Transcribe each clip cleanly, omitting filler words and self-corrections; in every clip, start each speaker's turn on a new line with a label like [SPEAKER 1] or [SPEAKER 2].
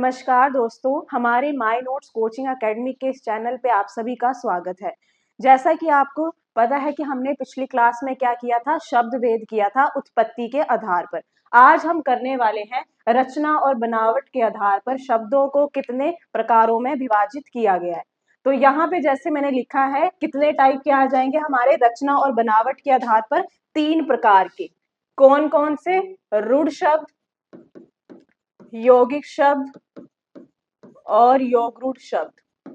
[SPEAKER 1] नमस्कार दोस्तों, हमारे माय नोट्स कोचिंग एकेडमी के इस चैनल पे आप सभी का स्वागत है। जैसा कि आपको पता है कि हमने पिछली क्लास में क्या किया था, शब्द भेद किया था उत्पत्ति के आधार पर। आज हम करने वाले हैं रचना और बनावट के आधार पर शब्दों को कितने प्रकारों में विभाजित किया गया है। तो यहाँ पे जैसे मैंने लिखा है कितने टाइप के आ जाएंगे हमारे रचना और बनावट के आधार पर, 3 प्रकार के। कौन कौन से? रूढ़ शब्द, यौगिक शब्द और योगरूढ़ शब्द।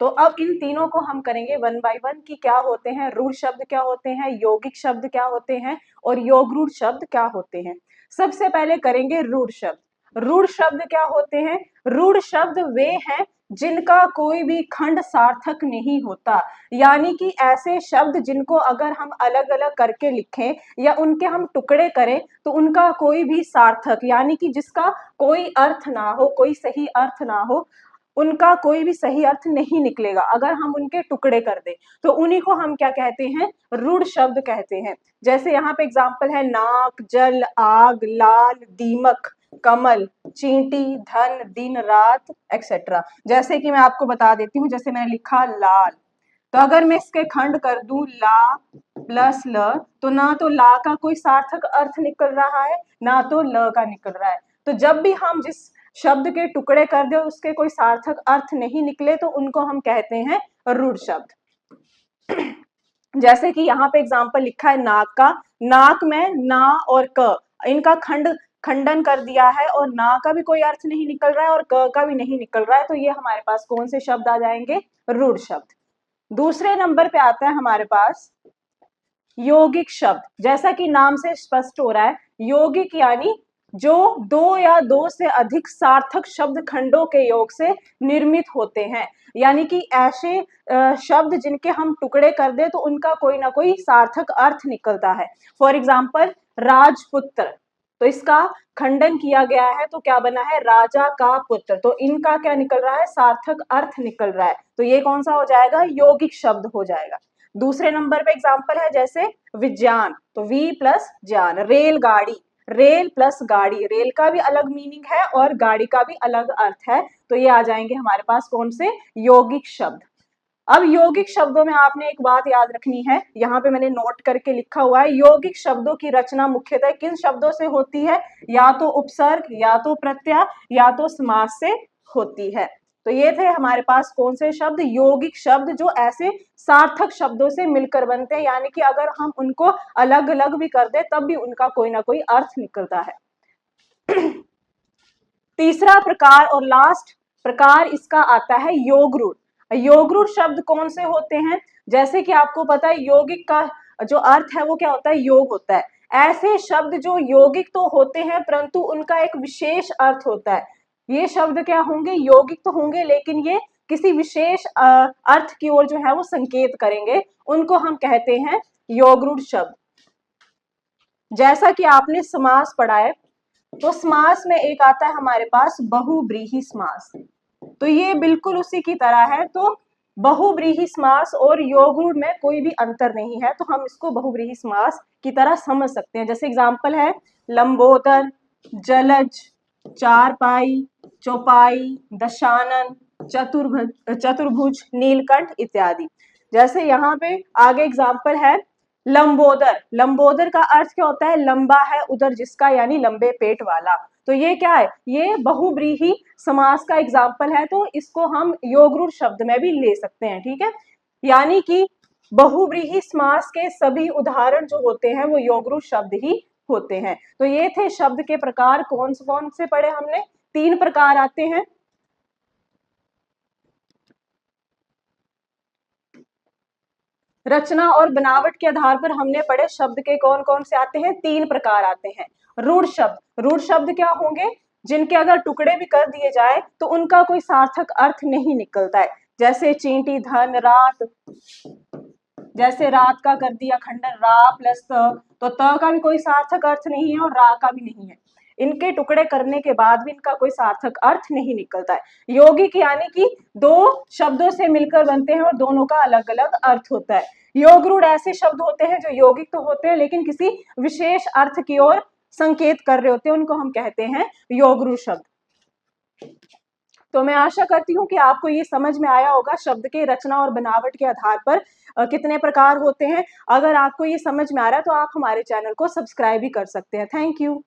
[SPEAKER 1] तो अब इन तीनों को हम करेंगे वन बाय वन कि क्या होते हैं रूढ़ शब्द, क्या होते हैं यौगिक शब्द, क्या होते हैं और योगरूढ़ शब्द क्या होते हैं। सबसे पहले करेंगे रूढ़ शब्द। रूढ़ शब्द क्या होते हैं? रूढ़ शब्द वे हैं जिनका कोई भी खंड सार्थक नहीं होता, यानी कि ऐसे शब्द जिनको अगर हम अलग अलग करके लिखें या उनके हम टुकड़े करें तो उनका कोई भी सार्थक, यानी कि जिसका कोई अर्थ ना हो, कोई सही अर्थ ना हो, उनका कोई भी सही अर्थ नहीं निकलेगा अगर हम उनके टुकड़े कर दें, तो उन्हीं को हम क्या कहते हैं? रूढ़ शब्द कहते हैं। जैसे यहाँ पे एग्जाम्पल है नाक, जल, आग, लाल, दीमक, कमल, चींटी, धन, दिन, रात, एक्सेट्रा। जैसे कि मैं आपको बता देती हूँ, जैसे मैंने लिखा लाल, तो अगर मैं इसके खंड कर दूं ला प्लस ल, तो ना तो ला का कोई सार्थक अर्थ निकल रहा है ना तो ल का निकल रहा है। तो जब भी हम जिस शब्द के टुकड़े कर दे उसके कोई सार्थक अर्थ नहीं निकले तो उनको हम कहते हैं रूढ़ शब्द। जैसे कि यहाँ पे एग्जाम्पल लिखा है नाक का, नाक में ना और क इनका खंडन कर दिया है और ना का भी कोई अर्थ नहीं निकल रहा है और क का भी नहीं निकल रहा है, तो ये हमारे पास कौन से शब्द आ जाएंगे? रूढ़ शब्द। दूसरे नंबर पे आता है हमारे पास यौगिक शब्द। जैसा कि नाम से स्पष्ट हो रहा है, यौगिक यानी जो दो या दो से अधिक सार्थक शब्द खंडों के योग से निर्मित होते हैं, यानी कि ऐसे शब्द जिनके हम टुकड़े कर दे तो उनका कोई ना कोई सार्थक अर्थ निकलता है। फॉर एग्जाम्पल राजपुत्र, तो इसका खंडन किया गया है तो क्या बना है? राजा का पुत्र। तो इनका क्या निकल रहा है? सार्थक अर्थ निकल रहा है, तो ये कौन सा हो जाएगा? यौगिक शब्द हो जाएगा। दूसरे नंबर पे एग्जाम्पल है जैसे विज्ञान, तो वी प्लस ज्ञान। रेलगाड़ी, रेल प्लस गाड़ी, रेल का भी अलग मीनिंग है और गाड़ी का भी अलग अर्थ है, तो ये आ जाएंगे हमारे पास कौन से? यौगिक शब्द। अब यौगिक शब्दों में आपने एक बात याद रखनी है, यहाँ पे मैंने नोट करके लिखा हुआ है, यौगिक शब्दों की रचना मुख्यतः किन शब्दों से होती है? या तो उपसर्ग, या तो प्रत्यय, या तो समास से होती है। तो ये थे हमारे पास कौन से शब्द? यौगिक शब्द, जो ऐसे सार्थक शब्दों से मिलकर बनते हैं, यानी कि अगर हम उनको अलग अलग भी कर दे तब भी उनका कोई ना कोई अर्थ निकलता है। तीसरा प्रकार और लास्ट प्रकार इसका आता है योगरूढ़। योगरूढ़ शब्द कौन से होते हैं? जैसे कि आपको पता है यौगिक का जो अर्थ है वो क्या होता है? योग होता है। ऐसे शब्द जो यौगिक तो होते हैं परंतु उनका एक विशेष अर्थ होता है, ये शब्द क्या होंगे? यौगिक तो होंगे लेकिन ये किसी विशेष अर्थ की ओर जो है वो संकेत करेंगे, उनको हम कहते हैं योगरूढ़ शब्द। जैसा कि आपने समास पढ़ा है, तो समास में एक आता है हमारे पास बहुव्रीहि समास, तो ये बिल्कुल उसी की तरह है। तो बहुव्रीहि समास और योगरूढ़ में कोई भी अंतर नहीं है, तो हम इसको बहुव्रीहि समास की तरह समझ सकते हैं। जैसे एग्जाम्पल है लंबोदर, जलज, चारपाई, चौपाई, दशानन, चतुर्भुज, नीलकंठ इत्यादि। जैसे यहाँ पे आगे एग्जाम्पल है लंबोदर। लंबोदर का अर्थ क्या होता है? लंबा है उदर जिसका, यानी लंबे पेट वाला। तो ये क्या है? ये बहुव्रीहि समास का एग्जाम्पल है, तो इसको हम योगरूढ़ शब्द में भी ले सकते हैं। ठीक है, यानी कि बहुव्रीहि समास के सभी उदाहरण जो होते हैं वो योगरूढ़ शब्द ही होते हैं। तो ये थे शब्द के प्रकार। कौन से पढ़े हमने? 3 प्रकार आते हैं। रचना और बनावट के आधार पर हमने पढ़े शब्द के कौन कौन से आते हैं? 3 प्रकार आते हैं। रूढ़ शब्द, रूढ़ शब्द क्या होंगे? जिनके अगर टुकड़े भी कर दिए जाए तो उनका कोई सार्थक अर्थ नहीं निकलता है। जैसे चींटी, धन, रात। जैसे रात का कर दिया खंडन रा प्लस त, तो त का भी कोई सार्थक अर्थ नहीं है और रा का भी नहीं है। इनके टुकड़े करने के बाद भी इनका कोई सार्थक अर्थ नहीं निकलता है। यौगिक यानी कि दो शब्दों से मिलकर बनते हैं और दोनों का अलग अलग अर्थ होता है। योगरूढ़ ऐसे शब्द होते हैं जो यौगिक तो होते हैं लेकिन किसी विशेष अर्थ की ओर संकेत कर रहे होते हैं, उनको हम कहते हैं योगरूढ़ शब्द। तो मैं आशा करती हूँ कि आपको ये समझ में आया होगा शब्द के रचना और बनावट के आधार पर कितने प्रकार होते हैं। अगर आपको ये समझ में आ रहा है तो आप हमारे चैनल को सब्सक्राइब भी कर सकते हैं। Thank you.